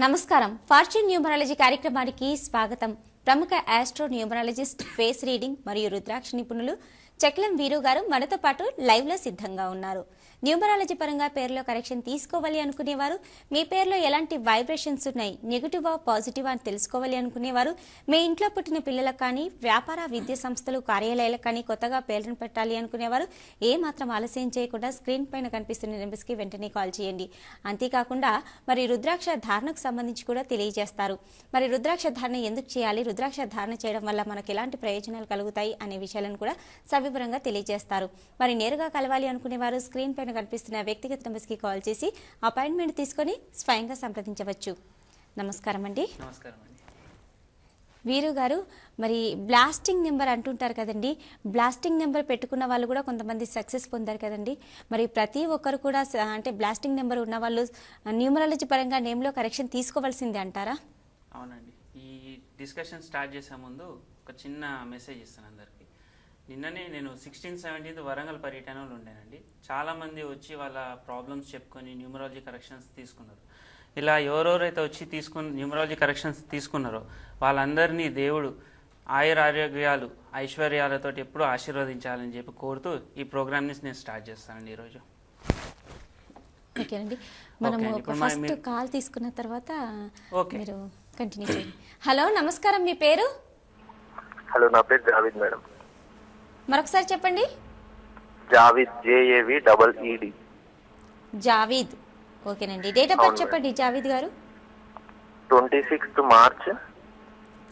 నమస్కారం. Fortune numerology కార్యక్రమానికి స్వాగతం. ప్రముఖ ఆస్ట్రో న్యూమరాలజిస్ట్, ఫేస్ రీడింగ్ మరియు రుద్రాక్ష నిపుణులు చక్లం వీరు గారు మనతో పాటు లైవ్ లో సిద్ధంగా ఉన్నారు. న్యూమరాలజీ పరంగా పేరులో కరెక్షన్ తీసుకోవాలి అనుకునేవారు, మీ పేరులో ఎలాంటి వైబ్రేషన్స్ ఉన్నాయి, నెగిటివా పాజిటివా అని తెలుసుకోవాలి అనుకునేవారు, మీ ఇంట్లో పుట్టిన పిల్లలకు కానీ వ్యాపార విద్యా సంస్థలు కార్యాలయాలకు కానీ కొత్తగా పేర్లను పెట్టాలి అనుకునేవారు ఏ మాత్రం ఆలస్యం చేయకుండా స్క్రీన్ పైన కనిపిస్తున్న నెంబర్స్కి వెంటనే కాల్ చేయండి. అంతేకాకుండా మరి రుద్రాక్ష ధారణకు సంబంధించి కూడా తెలియజేస్తారు. మరి రుద్రాక్ష ధారణ ఎందుకు చేయాలి, రుద్రాక్ష ధారణ చేయడం వల్ల మనకు ఎలాంటి ప్రయోజనాలు కలుగుతాయి అనే విషయాలను కూడా సవివరంగా తెలియజేస్తారు. మరి నేరుగా కలవాలి అనుకునేవారు స్క్రీన్ పైన కనిపిస్తున్న వ్యక్తిగత నెంబర్స్కి కాల్ చేసి అపాయింట్మెంట్ తీసుకొని స్వయంగా సంప్రదించవచ్చు. నమస్కారం అండి. వీరు గారు, మరి బ్లాస్టింగ్ నెంబర్ అంటుంటారు కదండి, బ్లాస్టింగ్ నెంబర్ పెట్టుకున్న వాళ్ళు కూడా కొంతమంది సక్సెస్ పొందారు కదండి. మరి ప్రతి ఒక్కరు కూడా అంటే బ్లాస్టింగ్ నెంబర్ ఉన్న వాళ్ళు న్యూమరాలజీ పరంగా నేమ్లో కరెక్షన్ తీసుకోవాల్సిందే అంటారా? అవునండి. ఈ డిస్కషన్ స్టార్ట్ చేసే ముందు ఒక చిన్న మెసేజ్ ఇస్తాను అందరికీ. నిన్ననే నేను 16-17 వరంగల్ పర్యటనలో ఉండేనండి. చాలామంది వచ్చి వాళ్ళ ప్రాబ్లమ్స్ చెప్పుకొని న్యూమరాలజీ కరెక్షన్స్ తీసుకున్నారు. ఇలా ఎవరెవరైతే వచ్చి న్యూమరాలజీ కరెక్షన్స్ తీసుకున్నారో వాళ్ళందరినీ దేవుడు ఆయురారోగ్యాలు ఐశ్వర్యాలతో ఎప్పుడూ ఆశీర్వదించాలని చెప్పి కోరుతూ ఈ ప్రోగ్రామ్ని నేను స్టార్ట్ చేస్తానండి ఈరోజు. ఓకే అండి, మనము ఫస్ట్ కాల్ తీసుకున్న తర్వాత మీరు కంటిన్యూ చేయండి. హలో, నమస్కారం, మీ పేరు? హలో, నా పేరు జావీద్ మేడం. మరొకసారి చెప్పండి. జావీద్, JAVEED. జావీద్. ఓకేనండి, డేట్ ఆఫ్ బర్త్ చెప్పండి జావీద్ గారు. 26th March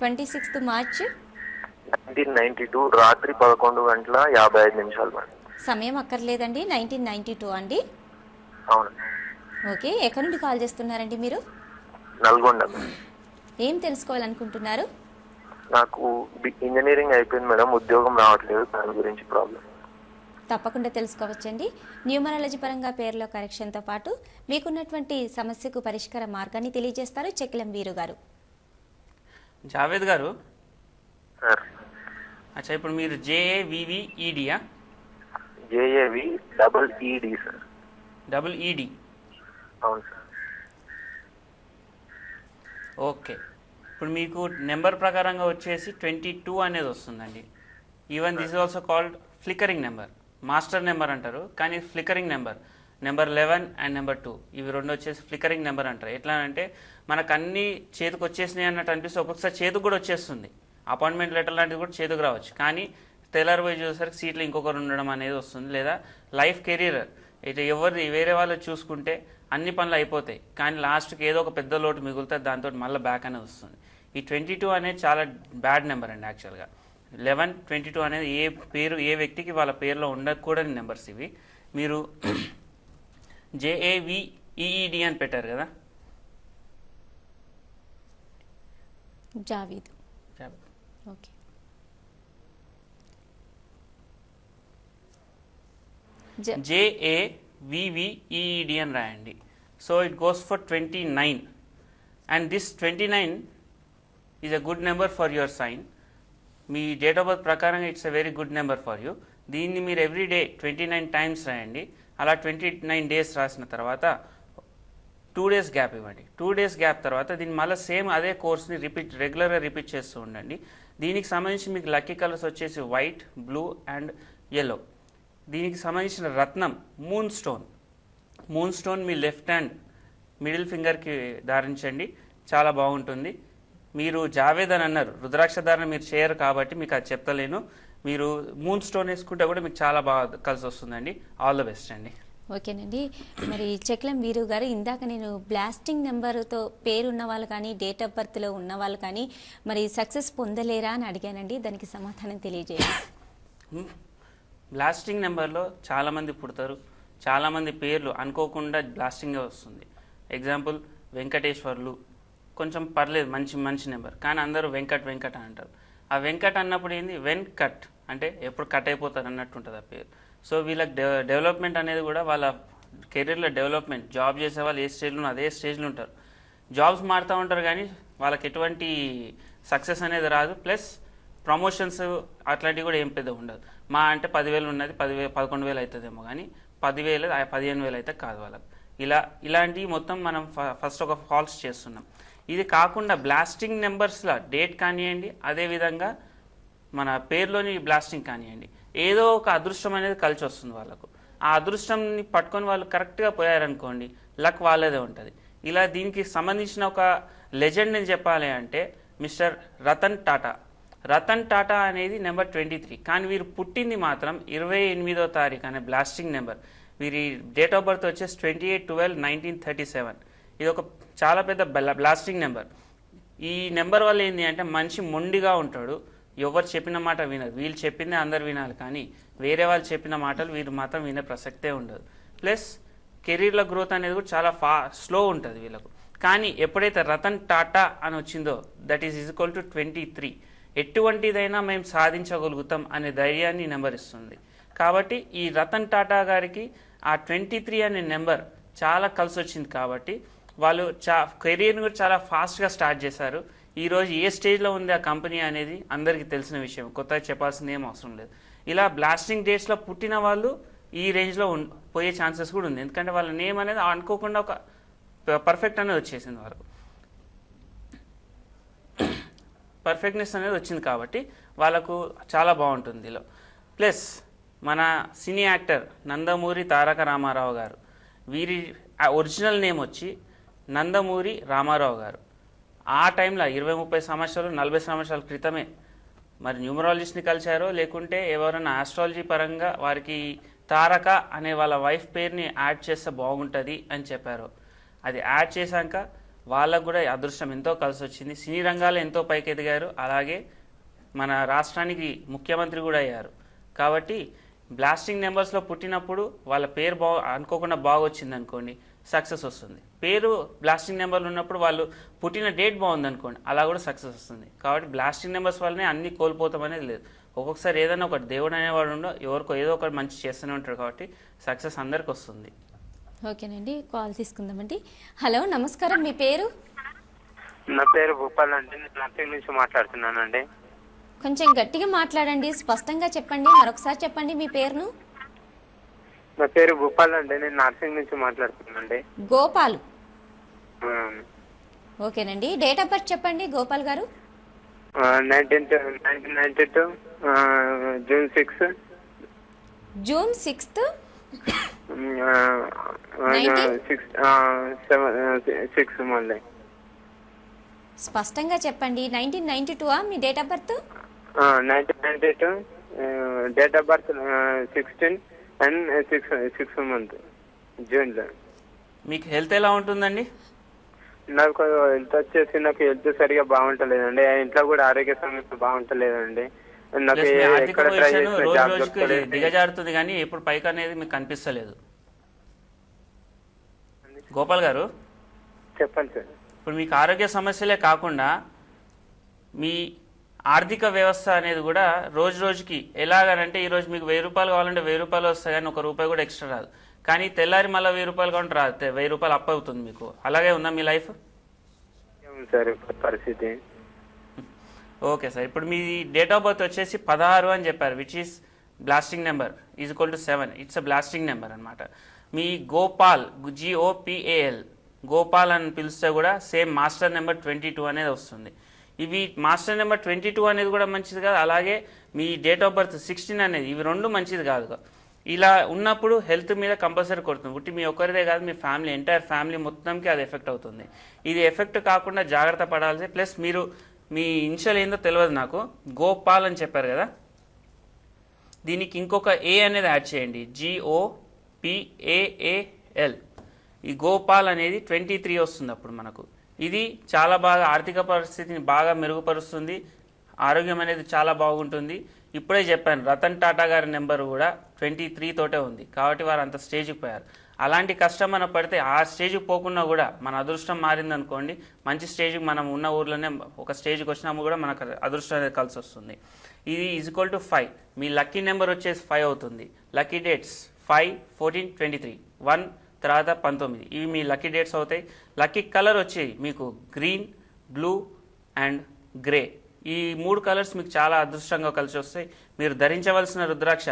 1992 రాత్రి 11:55 మేడం. సమయం అక్కర్లేదండి, 1992 అండి. అవును. ఓకే, ఎక్కడి నుండి కాల్ చేస్తున్నారండి మీరు? నల్గొండ. ఏం తెలుసుకోవాలనుకుంటున్నారు? నాకు ఇంజనీరింగ్ అయిపోయింది మేడం, ఉద్యోగం రావట్లేదు, దాని గురించి ప్రాబ్లం. తప్పకుండా తెలుసుకోవచ్చండి. న్యూమరాలజీ పరంగా పేరులో కరెక్షన్తో పాటు మీకున్నటువంటి సమస్యకు పరిష్కార మార్గాన్ని తెలియజేస్తారు చక్లం వీరు గారు. జావేద్ గారు, అచ్చా, ఇప్పుడు మీరు JAVEED సార్. EED. అవును సార్. ఓకే, ఇప్పుడు మీకు నెంబర్ ప్రకారంగా వచ్చేసి 22 అనేది వస్తుందండి. Even this is also called flickering number. Master number అంటారు, కానీ ఫ్లికరింగ్ నెంబర్ 11 అండ్ నెంబర్ 2 ఇవి రెండు వచ్చేసి ఫ్లికరింగ్ నెంబర్ అంటారు. ఎట్లా అంటే మనకు అన్ని చేతికి వచ్చేసినాయి అన్నట్టు అనిపిస్తే ఒక్కొక్కసారి చేతికి కూడా వచ్చేస్తుంది. అపాయింట్మెంట్ లెటర్ లాంటిది కూడా చేతికి రావచ్చు, కానీ తెల్లారిపోయి చూసేసరికి సీట్లు ఇంకొకరు ఉండడం అనేది వస్తుంది. లేదా లైఫ్ కెరీర్ ఇటు ఎవరిది వేరే వాళ్ళు చూసుకుంటే అన్ని పనులు అయిపోతాయి, కానీ లాస్ట్కి ఏదో ఒక పెద్ద లోటు మిగులుతుంది, దాంతో మళ్ళీ బ్యాక్ అనేది వస్తుంది. ఈ 22 అనేది చాలా బ్యాడ్ నెంబర్ అండి. యాక్చువల్గా 11, 22 అనేది ఏ వ్యక్తికి వాళ్ళ పేరులో ఉండకూడని నెంబర్స్ ఇవి. మీరు JAVEED అని పెట్టారు కదా. జావీద్. ఓకే, JAVEED అని రాయండి. So it goes for 29 and this 29 is a good number for your sign. మీ డేట్ ఆఫ్ బర్త్ ప్రకారంగా it's a very good number for you. దీన్ని మీరు ఎవ్రీ డే 29 టైమ్స్ రాయండి. అలా 29 డేస్ రాసిన తర్వాత 2 డేస్ గ్యాప్ ఇవ్వండి. 2 డేస్ గ్యాప్ తర్వాత దీన్ని మళ్ళీ సేమ్ అదే కోర్స్ని రెగ్యులర్గా రిపీట్ చేస్తూ ఉండండి. దీనికి సంబంధించి మీకు లక్కీ కలర్స్ వచ్చేసి వైట్, బ్లూ అండ్ yellow. దీనికి సంబంధించిన రత్నం మూన్ స్టోన్. మూన్ స్టోన్ మీ లెఫ్ట్ హ్యాండ్ మిడిల్ ఫింగర్కి ధారించండి, చాలా బాగుంటుంది. మీరు జావేద్ అని అన్నారు, రుద్రాక్ష ధారణ మీరు చేయరు కాబట్టి మీకు అది చెప్తలేను. మీరు మూన్ స్టోన్ వేసుకుంటే కూడా మీకు చాలా బాగా కలిసి వస్తుందండి. ఆల్ ద బెస్ట్ అండి. ఓకేనండి, మరి చక్లం వీరు గారు, ఇందాక నేను బ్లాస్టింగ్ నెంబర్తో పేరున్న వాళ్ళు కానీ డేట్ ఆఫ్ బర్త్లో ఉన్న వాళ్ళు కానీ మరి సక్సెస్ పొందలేరా అని అడిగానండి, దానికి సమాధానం తెలియజేయండి. బ్లాస్టింగ్ నెంబర్లో చాలామంది పుడతారు, చాలామంది పేర్లు అనుకోకుండా బ్లాస్టింగే వస్తుంది. ఎగ్జాంపుల్ వెంకటేశ్వర్లు, కొంచెం పర్లేదు, మంచి నెంబర్, కానీ అందరూ వెంకట్ అని అంటారు. ఆ వెంకట్ అన్నప్పుడు ఏంది, వెంకట్ అంటే ఎప్పుడు కట్ అయిపోతారు అన్నట్టు ఉంటుంది ఆ పేరు. సో వీళ్ళకి డెవలప్మెంట్ అనేది కూడా వాళ్ళ కెరీర్లో డెవలప్మెంట్, జాబ్ చేసే వాళ్ళు ఏ స్టేజ్లో అదే స్టేజ్లో ఉంటారు. జాబ్స్ మారుతూ ఉంటారు కానీ వాళ్ళకి ఎటువంటి సక్సెస్ అనేది రాదు. ప్లస్ ప్రమోషన్స్ అట్లాంటివి కూడా ఏం పెద్ద ఉండదు. మా అంటే 10,000 ఉన్నది 11,000 అవుతుందేమో, కానీ 10,000 15,000 అయితే కాదు వాళ్ళకి. ఇలాంటివి మొత్తం మనం ఫస్ట్ ఒక ఫాల్స్ చేస్తున్నాం. ఇది కాకుండా బ్లాస్టింగ్ నెంబర్స్లో డేట్ కానివ్వండి, అదేవిధంగా మన పేరులోని బ్లాస్టింగ్ కానివ్వండి, ఏదో ఒక అదృష్టం అనేది కలిసి వస్తుంది వాళ్ళకు. ఆ అదృష్టంని పట్టుకొని వాళ్ళు కరెక్ట్గా పోయారనుకోండి, లక్ వాళ్ళదే ఉంటుంది. ఇలా దీనికి సంబంధించిన ఒక లెజెండ్ని చెప్పాలి అంటే మిస్టర్ రతన్ టాటా. రతన్ టాటా అనేది నెంబర్ 23, కానీ వీరు పుట్టింది మాత్రం 28వ తారీఖు అనే బ్లాస్టింగ్ నెంబర్. వీరి డేట్ ఆఫ్ బర్త్ వచ్చేసి 28/12/1937. ఇది ఒక చాలా పెద్ద బ్లాస్టింగ్ నెంబర్. ఈ నెంబర్ వల్ల ఏంటి అంటే మనిషి మొండిగా ఉంటాడు, ఎవరు చెప్పిన మాట వినదు. వీళ్ళు చెప్పిందే అందరు వినాలి, కానీ వేరే వాళ్ళు చెప్పిన మాటలు వీరు మాత్రం వినే ప్రసక్తే ఉండదు. ప్లస్ కెరీర్ల గ్రోత్ అనేది కూడా చాలా స్లో ఉంటుంది వీళ్ళకు. కానీ ఎప్పుడైతే రతన్ టాటా అని వచ్చిందో దట్ ఈస్ ఈక్వల్ టు 23, ఎటువంటిదైనా మేము సాధించగలుగుతాం అనే ధైర్యాన్ని నెంబర్ ఇస్తుంది. కాబట్టి ఈ రతన్ టాటా గారికి ఆ 23 అనే నెంబర్ చాలా కలిసి వచ్చింది. కాబట్టి వాళ్ళు కెరీర్ని కూడా చాలా ఫాస్ట్గా స్టార్ట్ చేశారు. ఈరోజు ఏ స్టేజ్లో ఉంది ఆ కంపెనీ అనేది అందరికీ తెలిసిన విషయం, కొత్తగా చెప్పాల్సింది ఏం అవసరం లేదు. ఇలా బ్లాస్టింగ్ డేట్స్లో పుట్టిన వాళ్ళు ఈ రేంజ్లో పోయే ఛాన్సెస్ కూడా ఉంది. ఎందుకంటే వాళ్ళ నేమ్ అనేది అనుకోకుండా ఒక పర్ఫెక్ట్ అనేది వచ్చేసింది, వాళ్ళకు పర్ఫెక్ట్నెస్ అనేది వచ్చింది. కాబట్టి వాళ్ళకు చాలా బాగుంటుంది ఇందులో. ప్లస్ మన సినీ యాక్టర్ నందమూరి తారక రామారావు గారు, వీరి ఒరిజినల్ నేమ్ వచ్చి నందమూరి రామారావు గారు. ఆ టైంలో 20-30 సంవత్సరాలు 40 సంవత్సరాల క్రితమే మరి న్యూమరాలజిస్ట్ని కలిశారో, లేకుంటే ఎవరైనా ఆస్ట్రాలజీ పరంగా వారికి తారక అనే వాళ్ళ వైఫ్ పేరుని యాడ్ చేస్తే బాగుంటుంది అని చెప్పారు. అది యాడ్ చేశాక వాళ్ళకు కూడా అదృష్టం ఎంతో కలిసి వచ్చింది. సినీ రంగాల్లో ఎంతో పైకి ఎదిగారు, అలాగే మన రాష్ట్రానికి ముఖ్యమంత్రి కూడా అయ్యారు. కాబట్టి బ్లాస్టింగ్ నెంబర్స్లో పుట్టినప్పుడు వాళ్ళ పేరు అనుకోకుండా బాగా వచ్చింది అనుకోండి, సక్సెస్ వస్తుంది. పేరు బ్లాస్టింగ్ నెంబర్లు ఉన్నప్పుడు వాళ్ళు పుట్టిన డేట్ బాగుంది అనుకోండి, అలా కూడా సక్సెస్ వస్తుంది. కాబట్టి బ్లాస్టింగ్ నెంబర్స్ వల్లనే అన్ని కోల్పోతాం అనేది లేదు. ఒక్కొక్కసారి ఏదైనా ఒక దేవుడు అనేవాడు ఉండో ఎవరికో ఏదో ఒకటి మంచి చేస్తూనే ఉంటాడు. కాబట్టి సక్సెస్ అందరికి వస్తుంది. ఓకేనండి, కాల్ తీసుకుందామండి. హలో, నమస్కారం, మీ పేరు? నా పేరు భూపాల్ అండి, నేను నర్సింగ్ నుంచి మాట్లాడుతున్నానండి. కొంచెం గట్టిగా మాట్లాడండి, స్పష్టంగా చెప్పండి, మరొకసారి చెప్పండి మీ పేరును. నా పేరు భూపాల్ అండి, నేను నర్సింగ్ నుంచి మాట్లాడుతున్నానండి. గోపాల్. ఓకేనండి, డేట్ ఆఫ్ బర్త్ చెప్పండి గోపాల్ గారు. 1992 June 6. జూన్ 6th 6 మళ్ళీ స్పష్టంగా చెప్పండి. 1992 మీ date of birth? 1992 date of birth 16 and 6 month June లో. మీకు హెల్త్ ఎలా ఉంటుందండి? నాకు హెల్త్ వచ్చేసి నాకు హెల్త్ సరిగా బాగుంటలేదండి, ఇంట్లో కూడా ఆరోగ్య సమస్య బాగుంటలేదండి. నాకు ఎక్కడ ట్రై చేసిన జాబ్ దొరకలేదు, దిగజారుతుంది, కానీ ఎప్పుడు పైకి అనేది మీకు కనిపిస్తలేదు. గోపాల్ గారు చెప్పండి సార్. ఇప్పుడు మీకు ఆరోగ్య సమస్యలే కాకుండా మీ ఆర్థిక వ్యవస్థ అనేది కూడా రోజు రోజుకి ఎలాగనంటే, ఈరోజు మీకు 1000 రూపాయలు కావాలంటే 1000 రూపాయలు వస్తాయి, కానీ ₹1 కూడా ఎక్స్ట్రా రాదు. కానీ తెల్లారి మళ్ళీ 1000 రూపాయలు కావాలంటే రాదు, 1000 రూపాయలు అప్ అవుతుంది మీకు. అలాగే ఉందా మీ లైఫ్? సార్ పరిస్థితి. ఓకే సార్, ఇప్పుడు మీ డేట్ ఆఫ్ బర్త్ వచ్చేసి 16 అని చెప్పారు, which is blasting number is equal to 7. It's a blasting number అనమాట. మీ గోపాల్, GOPAL, గోపాల్ అని పిలిస్తే కూడా సేమ్ మాస్టర్ నెంబర్ 22 అనేది వస్తుంది. ఇవి మాస్టర్ నెంబర్ 22 అనేది కూడా మంచిది కాదు, అలాగే మీ డేట్ ఆఫ్ బర్త్ 16 అనేది, ఇవి రెండు మంచిది కాదు. ఇలా ఉన్నప్పుడు హెల్త్ మీద కంపల్సరీ కొడుతుంది. ఉట్టి మీ ఒక్కరిదే కాదు, మీ ఫ్యామిలీ, ఎంటైర్ ఫ్యామిలీ మొత్తంకి అది ఎఫెక్ట్ అవుతుంది. ఇది ఎఫెక్ట్ కాకుండా జాగ్రత్త పడాల్సి. ప్లస్ మీరు మీ ఇనిషియల్ ఏందో తెలియదు నాకు, గోపాల్ అని చెప్పారు కదా, దీనికి ఇంకొక ఏ అనేది యాడ్ చేయండి, GOPAAL. ఈ గోపాల్ అనేది 23 వస్తుంది అప్పుడు మనకు. ఇది చాలా బాగా ఆర్థిక పరిస్థితిని బాగా మెరుగుపరుస్తుంది, ఆరోగ్యం అనేది చాలా బాగుంటుంది. ఇప్పుడే చెప్పాను, రతన్ టాటా గారి నెంబర్ కూడా 23 తోటే ఉంది. కాబట్టి వారు అంత స్టేజ్కి పోయారు. అలాంటి కష్టం మనం పడితే ఆ స్టేజ్కి పోకుండా కూడా మన అదృష్టం మారిందనుకోండి, మంచి స్టేజ్కి మనం ఉన్న ఊర్లోనే ఒక స్టేజ్కి వచ్చినప్పుడు కూడా మనకు అదృష్టం అనేది కలిసి వస్తుంది. ఇది equal to 5. Me lucky number వచ్చేసి 5 అవుతుంది. లక్కీ డేట్స్ 5, 14, 23, 1 తర్వాత 19, ఇవి మీ లక్కీ డేట్స్ అవుతాయి. లక్కీ కలర్ వచ్చి మీకు గ్రీన్, బ్లూ అండ్ గ్రే. ఈ 3 కలర్స్ మీకు చాలా అదృష్టంగా కలిసి వస్తాయి. మీరు ధరించవలసిన రుద్రాక్ష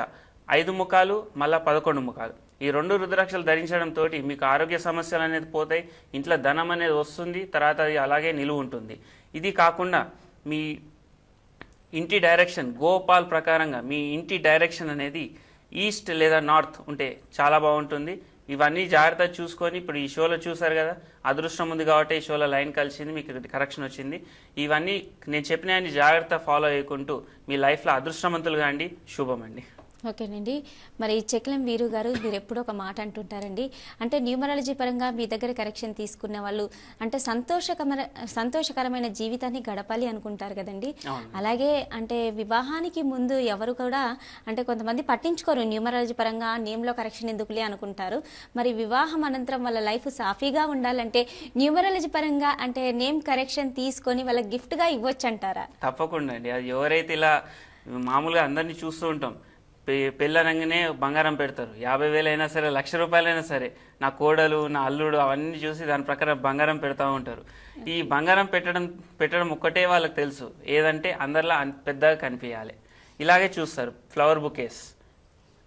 5 ముఖాలు, మళ్ళీ 11 ముఖాలు. ఈ 2 రుద్రాక్షలు ధరించడం తోటి మీకు ఆరోగ్య సమస్యలు అనేది పోతాయి, ఇంట్లో ధనం అనేది వస్తుంది, తర్వాత అది అలాగే నిలువ ఉంటుంది. ఇది కాకుండా మీ ఇంటి డైరెక్షన్ గోపాల్ ప్రకారంగా మీ ఇంటి డైరెక్షన్ అనేది ఈస్ట్ లేదా నార్త్ ఉంటే చాలా బాగుంటుంది. ఇవన్నీ జాగ్రత్త చూసుకొని, ఇప్పుడు ఈ షోలో చూసారు కదా, అదృష్టం ఉంది కాబట్టి ఈ షోలో లైన్ కలిసింది, మీకు కరెక్షన్ వచ్చింది. ఇవన్నీ నేను చెప్పిన జాగ్రత్త ఫాలో అయ్యుకుంటూ మీ లైఫ్లో అదృష్టవంతులుగా అండి. శుభమండి. ఓకేనండి. మరి చెక్లం వీరు గారు, మీరు ఎప్పుడో ఒక మాట అంటుంటారండి, అంటే న్యూమరాలజీ పరంగా మీ దగ్గర కరెక్షన్ తీసుకునే వాళ్ళు అంటే సంతోషకరమైన జీవితాన్ని గడపాలి అనుకుంటారు కదండి. అలాగే అంటే వివాహానికి ముందు ఎవరు కూడా అంటే కొంతమంది పట్టించుకోరు, న్యూమరాలజీ పరంగా నేమ్లో కరెక్షన్ ఎందుకులే అనుకుంటారు. మరి వివాహం అనంతరం వాళ్ళ లైఫ్ సాఫీగా ఉండాలంటే న్యూమరాలజీ పరంగా అంటే నేమ్ కరెక్షన్ తీసుకొని వాళ్ళకి గిఫ్ట్గా ఇవ్వచ్చు అంటారా? తప్పకుండా అండి. అది ఎవరైతే ఇలా మామూలుగా అందరినీ చూస్తూ ఉంటాం, పెళ్ళనగానే బంగారం పెడతారు, 50,000 అయినా సరే, 1,00,000 రూపాయలైనా సరే, నా కోడలు నా అల్లుడు అవన్నీ చూసి దాని ప్రకారం బంగారం పెడతా ఉంటారు. ఈ బంగారం పెట్టడం ఒక్కటే వాళ్ళకి తెలుసు, ఏదంటే అందరిలా పెద్దగా కనిపించాలి. ఇలాగే చూస్తారు. ఫ్లవర్ బుకేస్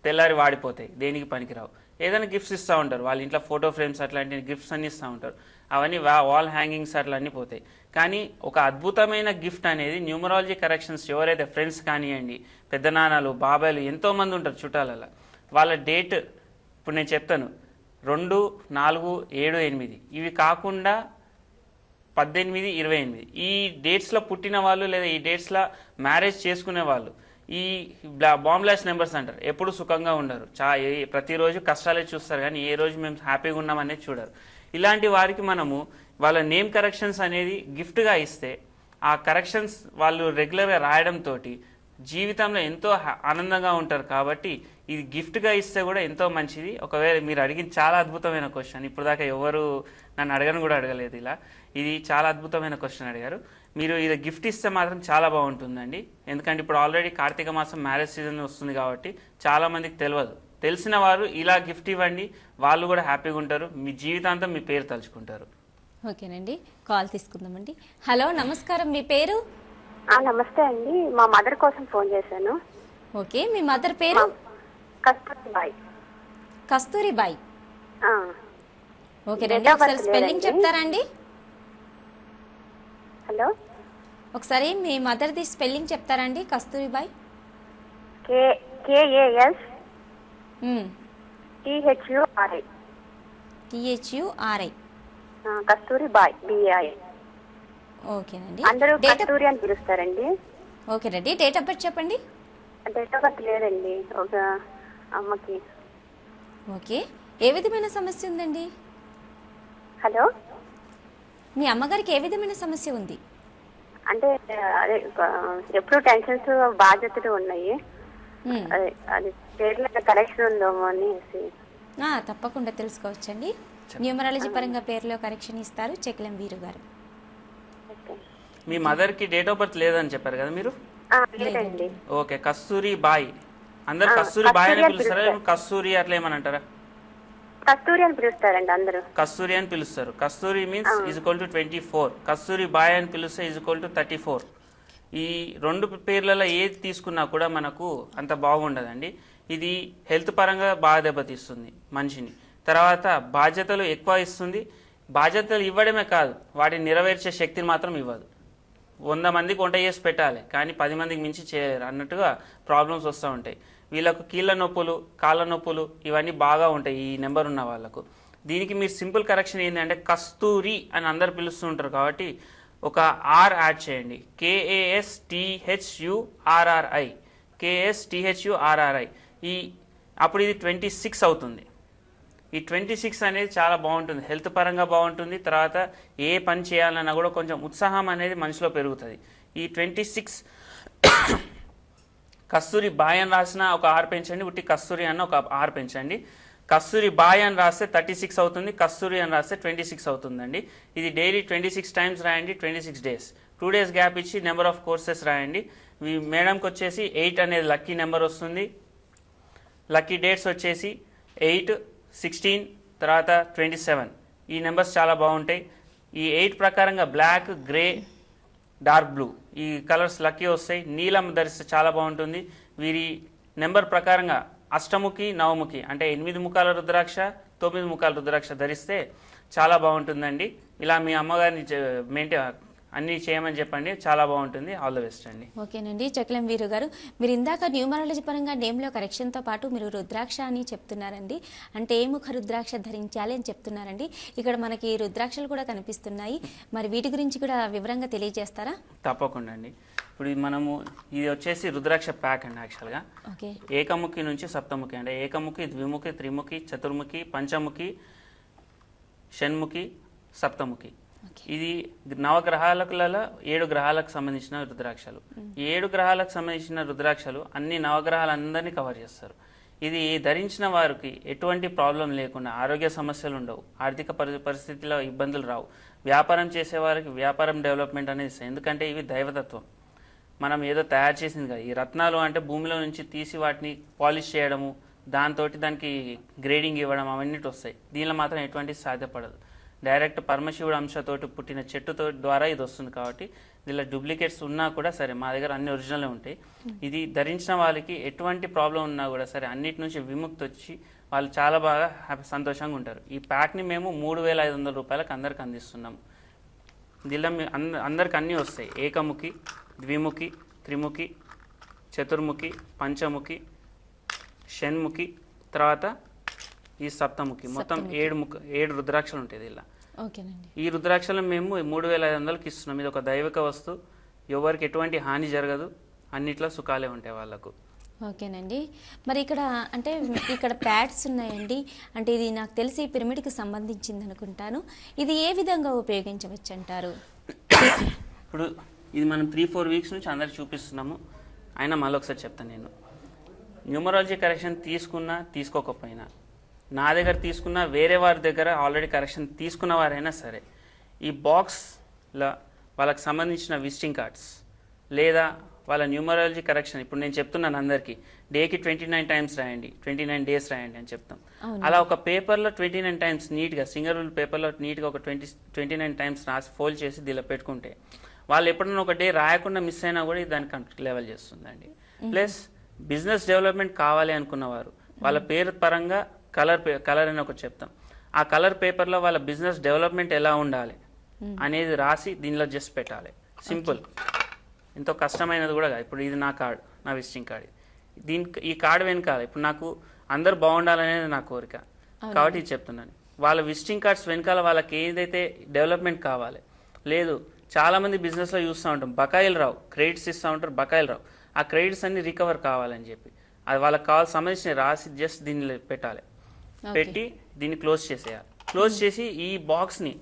తెల్లారి వాడిపోతాయి, దేనికి పనికిరావు. ఏదైనా గిఫ్ట్స్ ఇస్తూ ఉంటారు, వాళ్ళ ఇంట్లో ఫోటో ఫ్రేమ్స్ అట్లాంటి గిఫ్ట్స్ అన్ని ఇస్తూ ఉంటారు, అవన్నీ వాల్ హ్యాంగింగ్స్ అట్లా అన్నీ పోతాయి. కానీ ఒక అద్భుతమైన గిఫ్ట్ అనేది న్యూమరాలజీ కరెక్షన్స్ ఎవరైతే ఫ్రెండ్స్ కానివ్వండి, పెద్దనాన్నలు బాబాయ్లు ఎంతోమంది ఉంటారు చుట్టాలలో, వాళ్ళ డేట్ ఇప్పుడు నేను చెప్తాను 2, 4, 7, 8 ఇవి కాకుండా 18, 28 ఈ డేట్స్లో పుట్టిన వాళ్ళు లేదా ఈ డేట్స్లో మ్యారేజ్ చేసుకునే వాళ్ళు ఈ బాంబ్లాస్ట్ నెంబర్స్ అంటారు, ఎప్పుడు సుఖంగా ఉండరు, ప్రతిరోజు కష్టాలే చూస్తారు కానీ ఏ రోజు మేము హ్యాపీగా ఉన్నామనేది చూడరు. ఇలాంటి వారికి మనము వాళ్ళ నేమ్ కరెక్షన్స్ అనేది గిఫ్ట్గా ఇస్తే ఆ కరెక్షన్స్ వాళ్ళు రెగ్యులర్గా రాయడంతో జీవితంలో ఎంతో ఆనందంగా ఉంటారు. కాబట్టి ఇది గిఫ్ట్గా ఇస్తే కూడా ఎంతో మంచిది. ఒకవేళ మీరు అడిగిన చాలా అద్భుతమైన క్వశ్చన్, ఇప్పుడు దాకా ఎవరు నన్ను అడగను కూడా అడగలేదు ఇలా, ఇది చాలా అద్భుతమైన క్వశ్చన్ అడిగారు. మీరు ఇది గిఫ్ట్ ఇస్తే మాత్రం చాలా బాగుంటుందండి. ఎందుకంటే ఇప్పుడు ఆల్రెడీ కార్తీక మాసం మ్యారేజ్ సీజన్ వస్తుంది కాబట్టి చాలామందికి తెలియదు. తెలిసిన వారు ఇలా గిఫ్ట్ ఇవ్వండి, వాళ్ళు కూడా హ్యాపీగా ఉంటారు, మీ జీవితాంతం మీ పేరు తలుచుకుంటారు. ఓకేనండి, కాల్ తీసుకుందామండి. హలో, నమస్కారం, మీ పేరు? నమస్తే అండి, మా మదర్ కోసం ఫోన్ చేశాను. ఓకే, మీ మదర్ పేరు? కస్తూరిబాయి. కస్తూరిబాయి. ఓకేనండి, ఒకసారి స్పెల్లింగ్ చెప్తారా అండి? హలో, ఒకసారి మీ మదర్ది స్పెల్లింగ్ చెప్తారా అండి? Kasturibai. KAS THURI. Kasturibai BI. ఓకేనండి, అందరూ కస్తూరి అని పిలుస్తారండి. ఓకేనండి, డేట్ ఆఫ్ బర్త్ చెప్పండి. డేట్ ఆఫ్ బర్త్ లేదండి ఒక అమ్మకి. ఓకే, ఏ విధమైన సమస్య ఉందండి? హలో, మీ అమ్మగారికి ఏ విధమైన సమస్య ఉంది? అంటే అదే ఎప్పుడు టెన్షన్స్ బాధ్యతలు ఉన్నాయి, అది పేర్ల కరెక్షన్ ఉందేమో అని. తప్పకుండా తెలుసుకోవచ్చండి. న్యూమరాలజీ పరంగా పేరులో కరెక్షన్ ఇస్తారు చెక్లం వీరు గారు. మీ మదర్ కి డేట్ ఆఫ్ బర్త్ లేదని చెప్పారు కదా మీరు? లేదండి. ఓకే, కస్తూరి బాయ్. అందరు కస్తూరి బాయ్ అని పిలుస్తారా, కస్తూరి అట్లా ఏమని అంటారా? కస్తూరి అని పిలుస్తారండి అందరూ. కస్తూరి అని పిలుస్తారు. Kasturi means is equal to 24. Kasturi Bai అని పిలిస్తే ఈజ్ఈక్వల్ టు 34. ఈ 2 పేర్లలో ఏది తీసుకున్నా కూడా మనకు అంత బాగుండదండి. ఇది హెల్త్ పరంగా బాగా దెబ్బతీస్తుంది మనిషిని. తర్వాత బాధ్యతలు ఎక్కువ ఇస్తుంది. బాధ్యతలు ఇవ్వడమే కాదు, వాటిని నెరవేర్చే శక్తిని మాత్రం ఇవ్వదు. 100 మందికి వంట చేసి పెట్టాలి కానీ 10 మందికి మించి చేయలేరు అన్నట్టుగా ప్రాబ్లమ్స్ వస్తూ ఉంటాయి. వీళ్ళకు కీళ్ళ నొప్పులు, కాళ్ళ నొప్పులు ఇవన్నీ బాగా ఉంటాయి ఈ నెంబర్ ఉన్న వాళ్ళకు. దీనికి మీరు సింపుల్ కరెక్షన్ ఏంటంటే కస్తూరి అని అందరు పిలుస్తూ ఉంటారు కాబట్టి ఒక R యాడ్ చేయండి. KASTHURRI. KASTHURRI. అప్పుడు ఇది 26 అవుతుంది. ఈ 26 అనేది చాలా బాగుంటుంది, హెల్త్ పరంగా బాగుంటుంది. తర్వాత ఏ పని చేయాలన్నా కూడా కొంచెం ఉత్సాహం అనేది మనిషిలో పెరుగుతుంది. ఈ 26 కస్తూరి బాయ్ అని రాసిన ఒక R పెంచండి, ఉట్టి కస్తూరి అన్న ఒక R పెంచండి. కస్తూరి బాయ్ అని రాస్తే 36 అవుతుంది, కస్తూరి అని రాస్తే 26 అవుతుందండి. ఇది డైలీ 26 టైమ్స్ రాయండి, 26 డేస్. 2 డేస్ గ్యాప్ ఇచ్చి నెంబర్ ఆఫ్ కోర్సెస్ రాయండి. మీ మేడంకి వచ్చేసి 8 అనేది లక్కీ నెంబర్ వస్తుంది. లక్కీ డేట్స్ వచ్చేసి 8, 16 తర్వాత 27. ఈ నెంబర్స్ చాలా బాగుంటాయి. ఈ 8 ప్రకారంగా బ్లాక్, గ్రే, డార్క్ బ్లూ ఈ కలర్స్ లక్కీ వస్తాయి. నీలం ధరిస్తే చాలా బాగుంటుంది. వీరి నెంబర్ ప్రకారంగా అష్టముఖి నవముఖి అంటే 8 ముఖాల రుద్రాక్ష 9 ముఖాల రుద్రాక్ష ధరిస్తే చాలా బాగుంటుందండి. ఇలా మీ అమ్మగారిని అన్నీ చేయమని చెప్పండి, చాలా బాగుంటుంది. ఆల్ ద బెస్ట్ అండి. ఓకేనండి. చక్లం వీరు గారు, మీరు ఇందాక న్యూమరాలజీ పరంగా నేమ్లో కరెక్షన్తో పాటు మీరు రుద్రాక్ష అని చెప్తున్నారండి. అంటే ఏ ముఖ రుద్రాక్ష ధరించాలి అని చెప్తున్నారండి. ఇక్కడ మనకి రుద్రాక్షలు కూడా కనిపిస్తున్నాయి. మరి వీటి గురించి కూడా వివరంగా తెలియజేస్తారా? తప్పకుండా అండి. ఇప్పుడు ఇది వచ్చేసి రుద్రాక్ష ప్యాక్ అండి. యాక్చువల్గా ఏకముఖి నుంచి సప్తముఖి అంటే ఏకముఖి, ద్విముఖి, త్రిముఖి, చతుర్ముఖి, పంచముఖి, షణ్ముఖి, సప్తముఖి. ఇది నవగ్రహాలలో 7 గ్రహాలకు సంబంధించిన రుద్రాక్షలు. ఈ 7 గ్రహాలకు సంబంధించిన రుద్రాక్షలు అన్ని నవగ్రహాలందరినీ కవర్ చేస్తారు. ఇది ధరించిన వారికి ఎటువంటి ప్రాబ్లం లేకుండా ఆరోగ్య సమస్యలు ఉండవు, ఆర్థిక పరిస్థితిలో ఇబ్బందులు రావు, వ్యాపారం చేసే వారికి వ్యాపారం డెవలప్మెంట్ అనేది. ఎందుకంటే ఇవి దైవతత్వం, మనం ఏదో తయారు చేసింది కదా. ఈ రత్నాలు అంటే భూమిలో నుంచి తీసి వాటిని పాలిష్ చేయడము, దానికి గ్రేడింగ్ ఇవ్వడం అవన్నీ వస్తాయి. దీనిలో మాత్రం ఎటువంటి సాధ్యపడదు. డైరెక్ట్ పరమశివుడు అంశతోటి పుట్టిన చెట్టుతో ద్వారా ఇది వస్తుంది. కాబట్టి దీనిలో డూప్లికేట్స్ ఉన్నా కూడా సరే మా దగ్గర అన్ని ఒరిజినల్ ఉంటాయి. ఇది ధరించిన వాళ్ళకి ఎటువంటి ప్రాబ్లం ఉన్నా కూడా సరే అన్నిటి నుంచి విముక్తి వచ్చి వాళ్ళు చాలా బాగా సంతోషంగా ఉంటారు. ఈ ప్యాక్ని మేము 3,500 రూపాయలకు అందరికి అందిస్తున్నాము. దీనిలో అందరికి అన్నీ వస్తాయి. ఏకముఖి, ద్విముఖి, త్రిముఖి, చతుర్ముఖి, పంచముఖి, షణ్ముఖి, తర్వాత ఈ సప్తముఖి. మొత్తం 7 రుద్రాక్షలు ఉంటాయి ఇలా. ఈ రుద్రాక్షలు మేము 3,500కి ఇస్తున్నాం. ఇది ఒక దైవిక వస్తువు, ఎవరికి ఎటువంటి హాని జరగదు, అన్నిట్లో సుఖాలే ఉంటాయి వాళ్ళకు. ఓకేనండి. మరి ఇక్కడ ప్యాడ్స్ ఉన్నాయండి. అంటే ఇది నాకు తెలిసి పిరమిడ్కి సంబంధించింది అనుకుంటాను. ఇది ఏ విధంగా ఉపయోగించవచ్చు అంటారు? ఇప్పుడు ఇది మనం 3-4 వీక్స్ నుంచి అందరికి చూపిస్తున్నాము. అయినా మళ్ళీ ఒకసారి చెప్తాను. నేను న్యూమరాలజీ కరెక్షన్ తీసుకున్నా తీసుకోకపోయినా, నా దగ్గర తీసుకున్న వేరే వారి దగ్గర ఆల్రెడీ కరెక్షన్ తీసుకున్న వారైనా సరే, ఈ బాక్స్లో వాళ్ళకి సంబంధించిన విజిటింగ్ కార్డ్స్ లేదా వాళ్ళ న్యూమరాలజీ కరెక్షన్, ఇప్పుడు నేను చెప్తున్నాను అందరికీ డేకి 29 టైమ్స్ రాయండి, 29 డేస్ రాయండి అని చెప్తాం. అలా ఒక పేపర్లో 29 టైమ్స్ నీట్గా సింగల్ రూల్ పేపర్లో నీట్గా ఒక 29 టైమ్స్ రాసి ఫోల్డ్ చేసి దీనిలో పెట్టుకుంటే వాళ్ళు ఎప్పుడన్నా ఒక డే రాయకుండా మిస్ అయినా కూడా దాన్ని కంప్లీట్ లెవెల్ చేస్తుందండి. ప్లస్ బిజినెస్ డెవలప్మెంట్ కావాలి అనుకున్నవారు వాళ్ళ పేరు పరంగా కలర్ అని ఒకటి చెప్తాం. ఆ కలర్ పేపర్లో వాళ్ళ బిజినెస్ డెవలప్మెంట్ ఎలా ఉండాలి అనేది రాసి దీనిలో జస్ట్ పెట్టాలి. సింపుల్, ఎంతో కష్టమైనది కూడా కాదు. ఇప్పుడు ఇది నా కార్డు, నా విజిటింగ్ కార్డు. ఈ కార్డు వెనకాల ఇప్పుడు నాకు అందరు బాగుండాలనేది నా కోరిక కాబట్టి ఇది చెప్తున్నాను. వాళ్ళ విజిటింగ్ కార్డ్స్ వెనకాల వాళ్ళకి ఏదైతే డెవలప్మెంట్ కావాలి లేదు. చాలామంది బిజినెస్లో చూస్తూ ఉంటాం, బకాయిలు రావు, క్రెడిట్స్ ఇస్తూ ఉంటారు, బకాయిలు రావు. ఆ క్రెడిట్స్ అన్ని రికవర్ కావాలని చెప్పి అది వాళ్ళకి కావాల్సిన సంబంధించిన రాసి జస్ట్ దీన్ని పెట్టాలి. పెట్టి దీన్ని క్లోజ్ చేసేయాలి. క్లోజ్ చేసి ఈ బాక్స్ని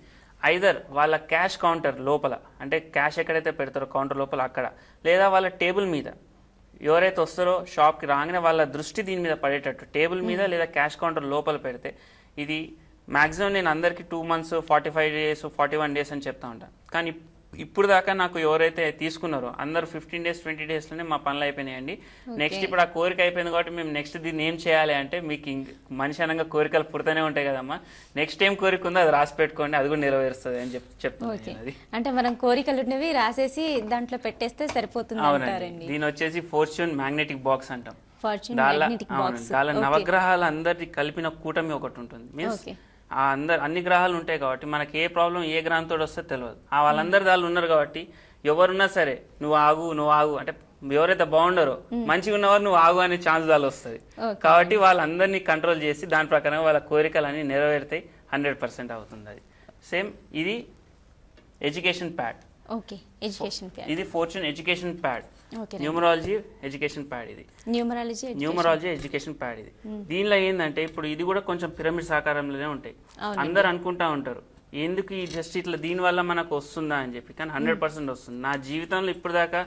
ఐదర్ వాళ్ళ క్యాష్ కౌంటర్ లోపల, అంటే క్యాష్ ఎక్కడైతే పెడతారో కౌంటర్ లోపల అక్కడ, లేదా వాళ్ళ టేబుల్ మీద ఎవరైతే వస్తారో షాప్కి రాగానే వాళ్ళ దృష్టి దీని మీద పడేటట్టు టేబుల్ మీద లేదా క్యాష్ కౌంటర్ లోపల పెడితే, ఇది మ్యాక్సిమం నేను అందరికీ 2 months 45 days 41 days అని చెప్తా ఉంటాను. కానీ ఇప్పుడు దాకా నాకు ఎవరైతే తీసుకున్నారో అందరూ 15 days 20 daysలోనే మా పనులు అయిపోయినాయండి. నెక్స్ట్ ఇప్పుడు ఆ కోరిక అయిపోయింది కాబట్టి మేము నెక్స్ట్ దీన్ని ఏం చేయాలి అంటే, మీకు మనిషి అనగా కోరికలు పుడుతూనే ఉంటాయి కదమ్మా, నెక్స్ట్ ఏం కోరిక ఉందో అది రాసి పెట్టుకోండి, అది కూడా నెరవేరుస్తుంది అని చెప్తాను. అంటే మనం కోరికలు ఉన్నవి రాసేసి దాంట్లో పెట్టేస్తే సరిపోతుంది. అవునండి. దీని వచ్చేసి ఫార్చ్యూన్ మ్యాగ్నెటిక్ బాక్స్ అంటాం. చాలా నవగ్రహాలు అందరి కలిపిన కూటమి ఒకటి ఉంటుంది. మీన్స్ అన్ని గ్రహాలు ఉంటాయి కాబట్టి మనకి ఏ ప్రాబ్లం ఏ గ్రహంతో వస్తే తెలియదు. వాళ్ళందరి దాళ్ళు ఉన్నారు కాబట్టి ఎవరున్నా సరే నువ్వు ఆగు అంటే ఎవరైతే బాగుండరో మంచిగా ఉన్నవారు నువ్వు ఆగు అనే ఛాన్స్ దాళ్ళు వస్తుంది. కాబట్టి వాళ్ళందరినీ కంట్రోల్ చేసి దాని ప్రకారం వాళ్ళ కోరికలు అన్ని నెరవేరుతాయి. 100% అవుతుంది. అది సేమ్ ఇది ఎడ్యుకేషన్ ప్యాడ్. ఇది fortune education pad, numerology education pad. ఇది న్యూమరాలజీ ఎడ్యుకేషన్ ప్యాడ్. ఇది దీనిలో ఏంటంటే ఇప్పుడు ఇది కూడా కొంచెం పిరమిడ్ ఆకారంలోనే ఉంటాయి. అందరు అనుకుంటా ఉంటారు ఎందుకు ఈ జస్ట్ ఇట్లా దీని వల్ల మనకు వస్తుందా అని చెప్పి, కానీ 100% వస్తుంది. నా జీవితంలో ఇప్పుడు దాకా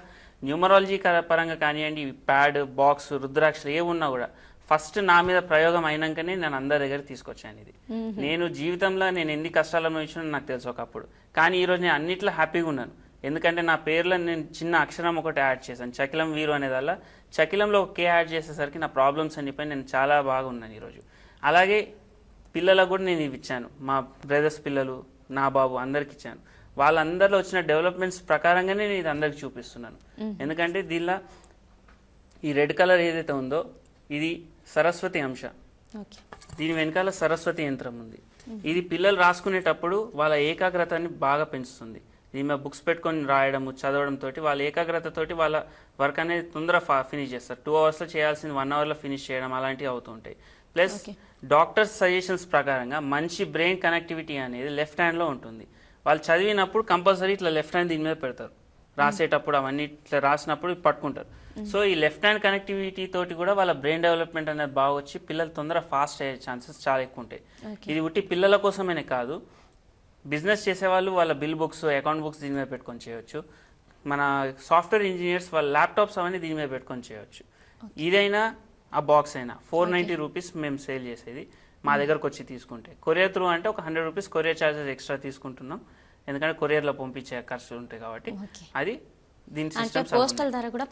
న్యూమరాలజీ పరంగా కానివ్వండి, ప్యాడ్ బాక్స్ రుద్రాక్షలు ఏ ఉన్నా కూడా ఫస్ట్ నా మీద ప్రయోగం అయినాకనే నేను అందరి దగ్గర తీసుకొచ్చాను. ఇది నేను జీవితంలో నేను ఎన్ని కష్టాలు అనుభవించినా నాకు తెలుసు ఒకప్పుడు, కానీ ఈరోజు నేను అన్నిట్లో హ్యాపీగా ఉన్నాను. ఎందుకంటే నా పేరులో నేను చిన్న అక్షరం ఒకటి యాడ్ చేశాను, చకిలం వీరు అనేదాల్లా. చకిలంలో ఒక కే యాడ్ చేసేసరికి నా ప్రాబ్లమ్స్ అన్నిపై నేను చాలా బాగా ఉన్నాను ఈరోజు. అలాగే పిల్లలకు కూడా నేను ఇవి ఇచ్చాను, మా బ్రదర్స్ పిల్లలు, నా బాబు అందరికి ఇచ్చాను. వాళ్ళందరిలో వచ్చిన డెవలప్మెంట్స్ ప్రకారంగానే నేను ఇది అందరికి చూపిస్తున్నాను. ఎందుకంటే దీనిలో ఈ రెడ్ కలర్ ఏదైతే ఉందో ఇది సరస్వతి అంశ, ఓకే. దీని వెనకాల సరస్వతి యంత్రం ఉంది. ఇది పిల్లలు రాసుకునేటప్పుడు వాళ్ళ ఏకాగ్రతని బాగా పెంచుతుంది. దీని మీద బుక్స్ పెట్టుకొని రాయడము చదవడం తోటి వాళ్ళ ఏకాగ్రతతోటి వాళ్ళ వర్క్ అనేది తొందరగా ఫినిష్ చేస్తారు. 2 అవర్స్లో చేయాల్సింది 1 అవర్లో ఫినిష్ చేయడం అలాంటివి అవుతుంటాయి. ప్లస్ డాక్టర్స్ సజెషన్స్ ప్రకారంగా మంచి బ్రెయిన్ కనెక్టివిటీ అనేది లెఫ్ట్ హ్యాండ్లో ఉంటుంది. వాళ్ళు చదివినప్పుడు కంపల్సరీ ఇట్లా లెఫ్ట్ హ్యాండ్ దీని మీద పెడతారు, రాసేటప్పుడు అవన్నీ ఇట్లా రాసినప్పుడు పట్టుకుంటారు. సో ఈ లెఫ్ట్ హ్యాండ్ కనెక్టివిటీ తోటి కూడా వాళ్ళ బ్రెయిన్ డెవలప్మెంట్ అనేది బాగా వచ్చి పిల్లలు తొందరగా ఫాస్ట్ అయ్యే ఛాన్సెస్ చాలా ఎక్కువ ఉంటాయి. ఇది ఉట్టి పిల్లల కోసమనే కాదు, బిజినెస్ చేసేవాళ్ళు వాళ్ళ బిల్ బుక్స్ అకౌంట్ బుక్స్ దీని మీద పెట్టుకొని చేయొచ్చు. మన సాఫ్ట్వేర్ ఇంజనీర్స్ వాళ్ళ ల్యాప్టాప్స్ అవన్నీ దీని మీద పెట్టుకొని చేయొచ్చు. ఇదైనా ఆ బాక్స్ అయినా 490 రూపీస్ మేము సేల్ చేసేది మా దగ్గరకు వచ్చి తీసుకుంటే. కొరియర్ త్రూ అంటే ఒక 100 రూపీస్ కొరియర్ ఛార్జెస్ ఎక్స్ట్రా తీసుకుంటున్నాం, ఎందుకంటే కొరియర్లో పంపించే ఖర్చులు ఉంటాయి కాబట్టి. అది దీని సిస్టమ్ పోస్టల్ ద్వారా కూడా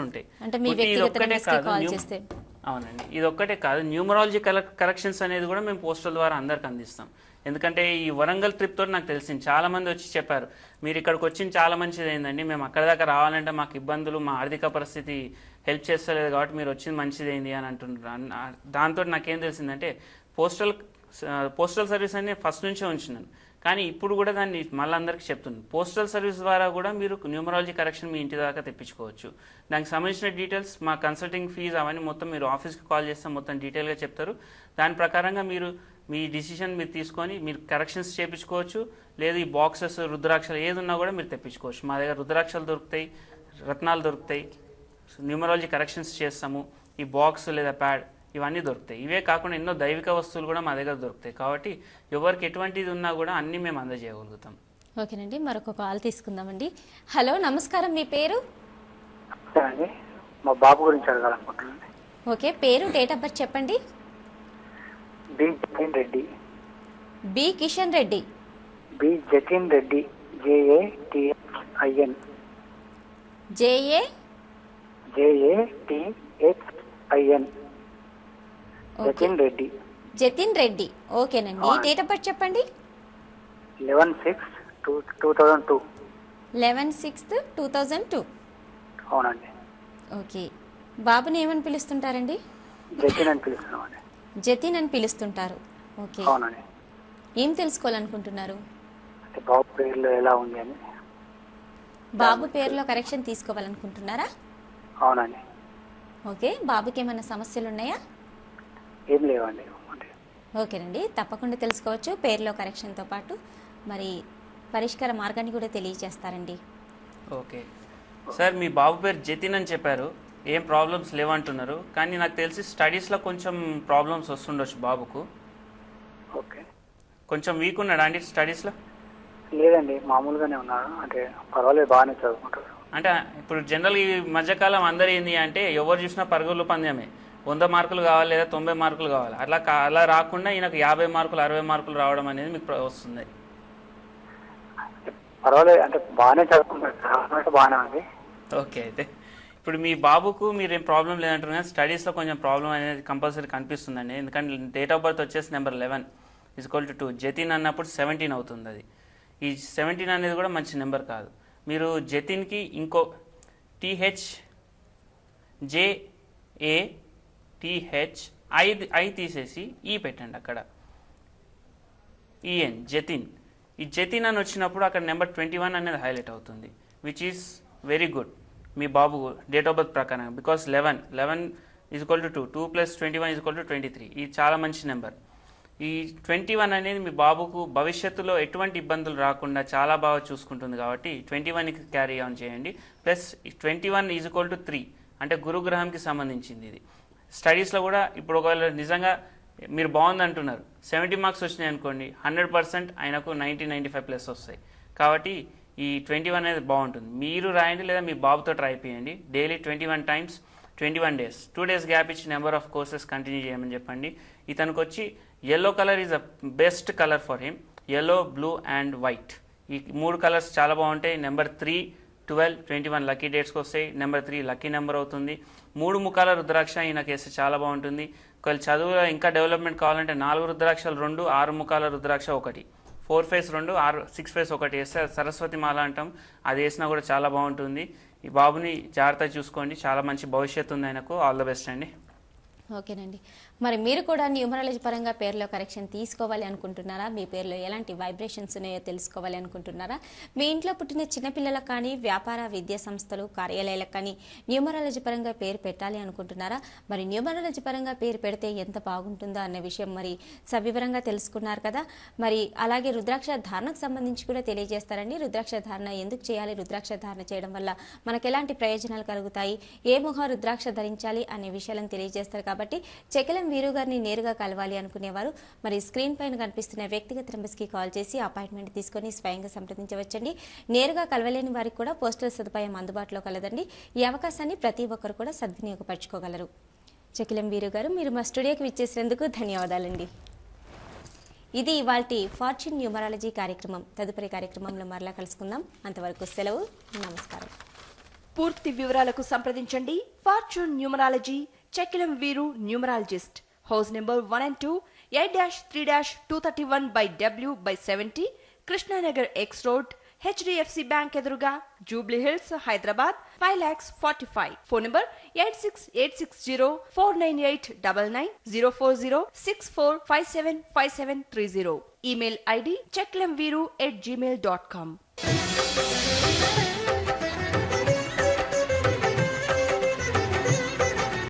ఉంటాయి. అంటే మీ వ్యక్తిగత కాల్ చేస్తే అవునండి, ఇది ఒక్కటే కాదు, న్యూమరాలజీ కరెక్షన్స్ అనేది కూడా మేము పోస్టల్ ద్వారా అందరికి అందిస్తాం. ఎందుకంటే ఈ వరంగల్ ట్రిప్ తోటి నాకు తెలిసింది, చాలా మంది వచ్చి చెప్పారు మీరు ఇక్కడికి వచ్చింది చాలా మంచిది అయిందండి, మేము అక్కడ దాకా రావాలంటే మాకు ఇబ్బందులు, మా ఆర్థిక పరిస్థితి హెల్ప్ చేస్తలేదు కాబట్టి మీరు వచ్చింది మంచిదైంది అని అంటున్నారు. దాంతో నాకేం తెలిసిందంటే పోస్టల్ సర్వీస్ అనేది ఫస్ట్ నుంచే ఉంచినాను, కానీ ఇప్పుడు కూడా దాన్ని మళ్ళీ అందరికీ చెప్తున్నాను. పోస్టల్ సర్వీస్ ద్వారా కూడా మీరు న్యూమరాలజీ కరెక్షన్ మీ ఇంటి దాకా తెప్పించుకోవచ్చు. దానికి సంబంధించిన డీటెయిల్స్, మా కన్సల్టింగ్ ఫీజు అవన్నీ మొత్తం మీరు ఆఫీస్కి కాల్ చేస్తే మొత్తం డీటెయిల్గా చెప్తారు. దాని ప్రకారంగా మీరు మీ డిసిషన్ మీరు తీసుకొని మీరు కరెక్షన్స్ చేయించుకోవచ్చు. లేదు ఈ బాక్సెస్ రుద్రాక్షలు ఏది ఉన్నా కూడా మీరు తెప్పించుకోవచ్చు. మా దగ్గర రుద్రాక్షలు దొరుకుతాయి, రత్నాలు దొరుకుతాయి, న్యూమరాలజీ కరెక్షన్స్ చేస్తాము, ఈ బాక్స్ లేదా ప్యాడ్ ఇవన్నీ దొరుకుతాయి. ఇవే కాకుండా ఎన్నో దైవిక వస్తువులు కూడా మా దగ్గర దొరుకుతాయి. కాబట్టి ఎవరికి ఎటువంటిది ఉన్నా కూడా అన్నీ మేము అందజేయగలుగుతాం. ఓకేనండి, మరొక కాల్ తీసుకుందామండి. హలో, నమస్కారం, మీ పేరు? మా బాబు గురించి అడగాలనుకుంటున్నాను. ఓకే, పేరు, డేట్ ఆఫ్ బర్త్ చెప్పండి. B Jathin Reddy. B Kishan Reddy. B Jathin Reddy, JATHIN. JATHIN. Jathin Reddy. Jathin Reddy, ఓకేనండి. డేట్ ఆఫ్ బర్త్ చెప్పండి. 11/6/2002. 11/6/2002. అవునండి. ఓకే, బాబుని ఏమని పిలుస్తుంటారండి? జతిన్ అని పిలుస్తున్నామండి. జతిన్ అని పిలుస్తుంటారు. ఓకే, అవునండి. ఏం తెలుసుకోవాలనుకుంటున్నారు? బాబు పేర్లు ఎలా ఉంది అని. బాబు పేరులో కరెక్షన్ తీసుకోవాలనుకుంటున్నారా? అవునండి. ఓకే, బాబుకి ఏమైనా సమస్యలు ఉన్నాయా? ఏం లేవండి. ఓకేనండి, తప్పకుండా తెలుసుకోవచ్చు. పేరులో కరెక్షన్తో పాటు మరి పరిష్కార మార్గాన్ని కూడా తెలియజేస్తారండి. ఓకే సార్, మీ బాబు పేరు జతిన్ అని చెప్పారు, ఏం ప్రాబ్లమ్స్ లేవంటున్నారు, కానీ నాకు తెలిసి స్టడీస్లో కొంచెం ప్రాబ్లమ్స్ వస్తుండొచ్చు బాబుకు. ఓకే, కొంచెం వీక్ ఉన్నాడా అండి స్టడీస్లో? లేదండి, మామూలుగానే ఉన్నాడు. అంటే పర్వాలేదు, బాగానే చదువుకుంటారు. అంటే ఇప్పుడు జనరల్ ఈ మధ్యకాలం అందరూ ఏంది అంటే ఎవరు చూసినా పరుగులు పందెమే, 100 మార్కులు కావాలి లేదా 90 మార్కులు కావాలి. అలా రాకుండా ఈయనకు 50 మార్కులు 60 మార్కులు రావడం అనేది మీకు వస్తుంది. పర్వాలేదు, అంటే బాగానే చదువుకుంటారు, బాగానే ఉంది. ఓకే, అయితే ఇప్పుడు మీ బాబుకు మీరు ఏం ప్రాబ్లం లేదంటారు, కానీ స్టడీస్లో కొంచెం ప్రాబ్లం అనేది కంపల్సరీ కనిపిస్తుందండి. ఎందుకంటే డేట్ ఆఫ్ బర్త్ వచ్చేసి నెంబర్ 11 = 2. జతిన్ అన్నప్పుడు 17 అవుతుంది. అది ఈ 17 అనేది కూడా మంచి నెంబర్ కాదు. మీరు జతిన్కి ఇంకో THJATHI తీసేసి ఈ పెట్టండి, అక్కడ EN జతిన్. ఈ జతిన్ అని వచ్చినప్పుడు అక్కడ నెంబర్ 21 అనేది హైలైట్ అవుతుంది, which is very good me Babu date of birth ప్రకారం. బికాస్ 11 = 2, 2 + 21 = 23. ఇది చాలా మంచి నెంబర్. ఈ 21 అనేది మీ బాబుకు భవిష్యత్తులో ఎటువంటి ఇబ్బందులు రాకుండా చాలా బాగా చూసుకుంటుంది కాబట్టి 21కి క్యారీ ఆన్ చేయండి. ప్లస్ 21 = 3 అంటే గురుగ్రహంకి సంబంధించింది. ఇది స్టడీస్లో కూడా ఇప్పుడు ఒకవేళ నిజంగా మీరు బాగుంది అంటున్నారు, 70 మార్క్స్ వచ్చినాయి అనుకోండి, 100% ఆయనకు 90-95+ వస్తాయి. కాబట్టి ఈ 21 అనేది బాగుంటుంది. మీరు రాయండి లేదా మీ బాబుతో ట్రై చేయండి. Daily 21 times 21 days, 2 days gap ఇచ్చి నెంబర్ ఆఫ్ కోర్సెస్ కంటిన్యూ చేయమని చెప్పండి. ఇతనికి వచ్చి yellow colour is the best colour for him. yellow, blue and white ఈ 3 కలర్స్ చాలా బాగుంటాయి. నెంబర్ 3, 12, 21 లక్కీ డేట్స్కి వస్తాయి. నెంబర్ 3 లక్కీ నెంబర్ అవుతుంది. 3 ముఖాల రుద్రాక్ష ఈయన కేసు చాలా బాగుంటుంది. ఒకవేళ చదువులో ఇంకా డెవలప్మెంట్ కావాలంటే 4 రుద్రాక్షలు 2, 6 ముఖాల రుద్రాక్ష 1, 4 ఫేస్ 2, 6 ఫేస్ 1 వేస్తే సరస్వతి మాల అంటాం, అది వేసినా కూడా చాలా బాగుంటుంది. ఈ బాబుని జాగ్రత్తగా చూసుకోండి, చాలా మంచి భవిష్యత్తు ఉంది ఆయనకు. ఆల్ ద బెస్ట్ అండి. ఓకేనండి. మరి మీరు కూడా న్యూమరాలజీ పరంగా పేరులో కరెక్షన్ తీసుకోవాలి అనుకుంటున్నారా? మీ పేరులో ఎలాంటి వైబ్రేషన్స్ ఉన్నాయో తెలుసుకోవాలి అనుకుంటున్నారా? మీ ఇంట్లో పుట్టిన చిన్నపిల్లలకు కానీ, వ్యాపార విద్యా సంస్థలు, కార్యాలయాలకు కానీ న్యూమరాలజీ పరంగా పేరు పెట్టాలి అనుకుంటున్నారా? మరి న్యూమరాలజీ పరంగా పేరు పెడితే ఎంత బాగుంటుందో అన్న విషయం మరి సవివరంగా తెలుసుకున్నారు కదా. మరి అలాగే రుద్రాక్ష ధారణకు సంబంధించి కూడా తెలియజేస్తారండి. రుద్రాక్ష ధారణ ఎందుకు చేయాలి, రుద్రాక్ష ధారణ చేయడం వల్ల మనకు ఎలాంటి ప్రయోజనాలు కలుగుతాయి, ఏ ముఖ రుద్రాక్ష ధరించాలి అనే విషయాలను తెలియజేస్తారు. కాబట్టి చెకిలం వీరు గారిని నేరుగా కలవాలి అనుకునేవారు మరి స్క్రీన్ పైన కనిపిస్తున్న వ్యక్తిగత నెంబర్స్కి కాల్ చేసి అపాయింట్మెంట్ తీసుకొని స్వయంగా సంప్రదించవచ్చండి. నేరుగా కలవలేని వారికి కూడా పోస్టల్ సదుపాయం అందుబాటులో కలదండి. ఈ అవకాశాన్ని ప్రతి ఒక్కరు కూడా సద్వినియోగపరచుకోగలరు. చెకిలం వీరు గారు, మీరు మా స్టూడియోకి విచ్చేసినందుకు ధన్యవాదాలండి. ఇది ఇవాల్టి ఫార్చ్యూన్ న్యూమరాలజీ కార్యక్రమం. తదుపరి కార్యక్రమంలో మరలా కలుసుకుందాం. అంతవరకు సెలవు. నమస్కారం. పూర్తి వివరాలకు సంప్రదించండి fortune numerology, Chekilam Veeru numerologist, house number 1 and 2, 8-3-231/W/70, Krishnanagar X road, HDFC bank ఎదురుగా, Jubilee Hills, Hyderabad 5,45,000. Phone number 8686049899, 04064575730. Email ID checklamviru@gmail.com.